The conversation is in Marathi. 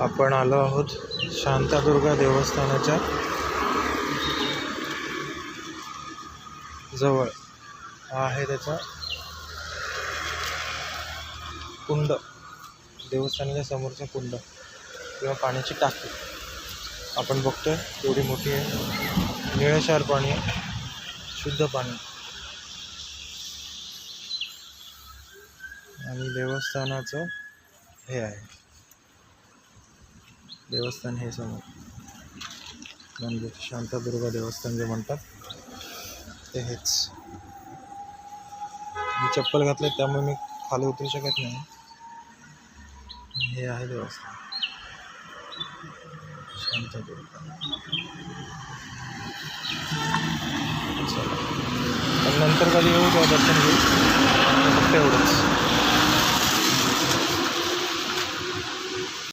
आपण आलो आहोत शांतादुर्गा देवस्थानाच्या जवळ. हा आहे त्याचा कुंड, देवस्थानाच्या समोरचा कुंड किंवा पाण्याची टाकी. आपण बघतोय एवढी मोठी आहे, निळेशार पाणी आहे, शुद्ध पाणी. आणि देवस्थानाचं हे आहे, देवस्थान हे समोर म्हणजे शांतादुर्गा देवस्थान जे म्हणतात ते हेच. मी चप्पल घातले त्यामुळे मी खाली उतरू शकत नाही. हे आहे देवस्थान शांतादुर्गा. पण नंतर कधी येऊ तेव्हा दर्शन घेऊ, फक्त एवढंच.